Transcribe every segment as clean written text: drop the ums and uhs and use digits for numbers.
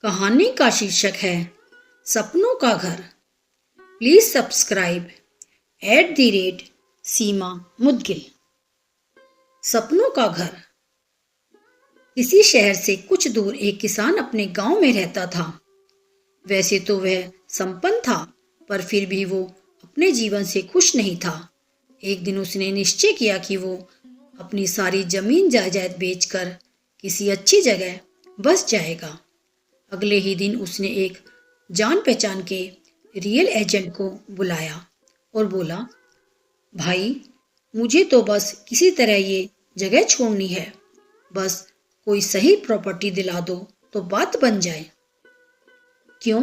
कहानी का शीर्षक है सपनों का घर। प्लीज सब्सक्राइब @सीमा मुदगिल। सपनों का घर। किसी शहर से कुछ दूर एक किसान अपने गांव में रहता था। वैसे तो वह संपन्न था, पर फिर भी वो अपने जीवन से खुश नहीं था। एक दिन उसने निश्चय किया कि वो अपनी सारी जमीन जायदाद बेचकर किसी अच्छी जगह बस जाएगा। अगले ही दिन उसने एक जान पहचान के रियल एजेंट को बुलाया और बोला, भाई, मुझे तो बस किसी तरह ये जगह छोड़नी है। बस कोई सही प्रॉपर्टी दिला दो तो बात बन जाए। क्यों,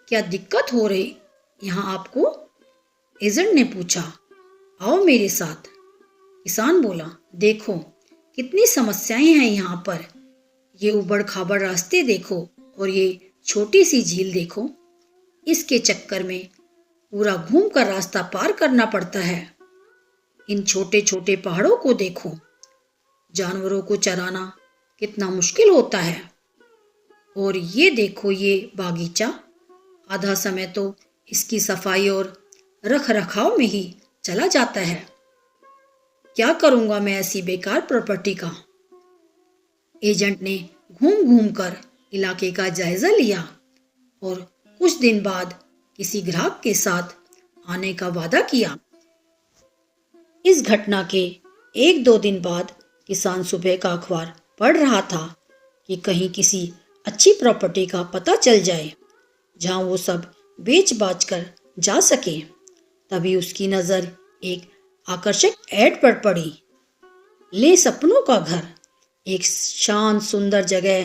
क्या दिक्कत हो रही यहाँ आपको? एजेंट ने पूछा। आओ मेरे साथ। किसान बोला, देखो कितनी समस्याएं हैं यहाँ पर। ये उबड़ खाबड़ रास्ते देखो और ये छोटी सी झील देखो। इसके चक्कर में पूरा घूम कर रास्ता पार करना पड़ता है। इन छोटे छोटे पहाड़ों को देखो। जानवरों को चराना कितना मुश्किल होता है। और ये देखो ये बागीचा, आधा समय तो इसकी सफाई और रख रखाव में ही चला जाता है। क्या करूंगा मैं ऐसी बेकार प्रॉपर्टी का? एजेंट ने घूम घूम कर इलाके का जायजा लिया और कुछ दिन बाद किसी ग्राहक के साथ आने का वादा किया। इस घटना के 1-2 दिन बाद किसान सुबह का अखबार पढ़ रहा था कि कहीं किसी अच्छी प्रॉपर्टी का पता चल जाए जहां वो सब बेच बाच कर जा सके। तभी उसकी नज़र एक आकर्षक ऐड पर पड़ी। ले सपनों का घर। एक शांत सुंदर जगह,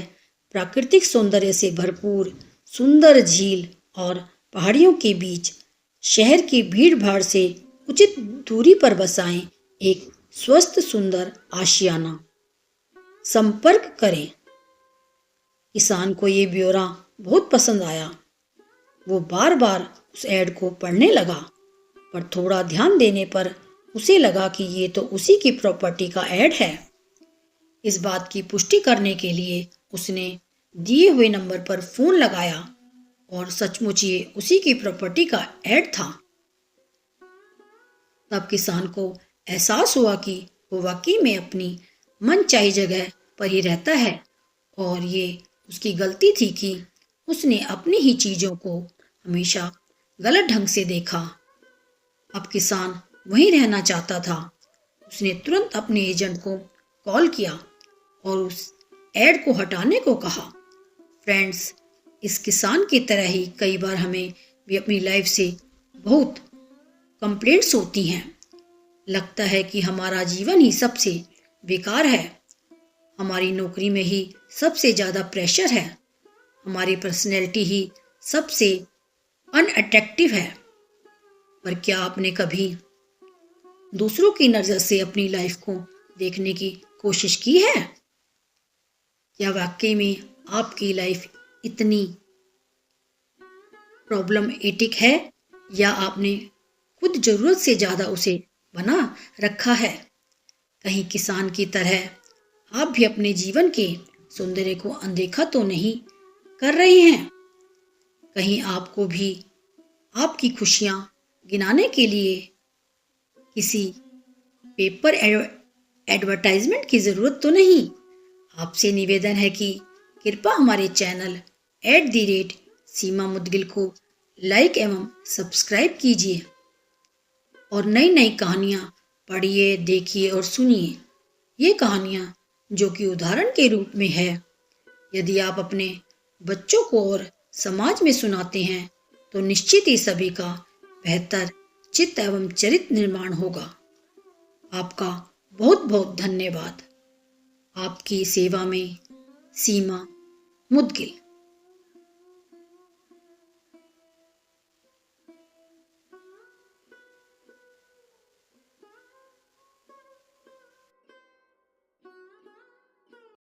प्राकृतिक सौंदर्य से भरपूर, सुंदर झील और पहाड़ियों के बीच, शहर की भीड़ भाड़ से उचित दूरी पर बसाएं एक स्वस्थ सुंदर आशियाना। संपर्क करें। किसान को ये ब्यौरा बहुत पसंद आया। वो बार बार उस ऐड को पढ़ने लगा, पर थोड़ा ध्यान देने पर उसे लगा कि ये तो उसी की प्रॉपर्टी का ऐड है। इस बात की पुष्टि करने के लिए उसने दिए हुए नंबर पर फोन लगाया और सचमुच ये उसी की प्रॉपर्टी का ऐड था। तब किसान को एहसास हुआ कि वो वाकई में अपनी मनचाही जगह पर ही रहता है और ये उसकी गलती थी कि उसने अपनी ही चीज़ों को हमेशा गलत ढंग से देखा। अब किसान वहीं रहना चाहता था। उसने तुरंत अपने एजेंट को कॉल किया और उस ऐड को हटाने को कहा। फ्रेंड्स, इस किसान की तरह ही कई बार हमें भी अपनी लाइफ से बहुत कंप्लेंट्स होती हैं। लगता है कि हमारा जीवन ही सबसे बेकार है, हमारी नौकरी में ही सबसे ज़्यादा प्रेशर है, हमारी पर्सनैलिटी ही सबसे अनअट्रैक्टिव है। पर क्या आपने कभी दूसरों की नज़र से अपनी लाइफ को देखने की कोशिश की है? क्या वाकई में आपकी लाइफ इतनी प्रॉब्लमेटिक है, या आपने खुद ज़रूरत से ज़्यादा उसे बना रखा है? कहीं किसान की तरह आप भी अपने जीवन के सौंदर्य को अनदेखा तो नहीं कर रहे हैं? कहीं आपको भी आपकी खुशियाँ गिनाने के लिए किसी पेपर एडवर्टाइजमेंट की ज़रूरत तो नहीं? आपसे निवेदन है कि कृपया हमारे चैनल @सीमा मुदगिल को लाइक एवं सब्सक्राइब कीजिए और नई नई कहानियाँ पढ़िए, देखिए और सुनिए। ये कहानियाँ जो कि उदाहरण के रूप में है, यदि आप अपने बच्चों को और समाज में सुनाते हैं तो निश्चित ही सभी का बेहतर चित्त एवं चरित्र निर्माण होगा। आपका बहुत बहुत धन्यवाद। आपकी सेवा में सीमा मुदगिल।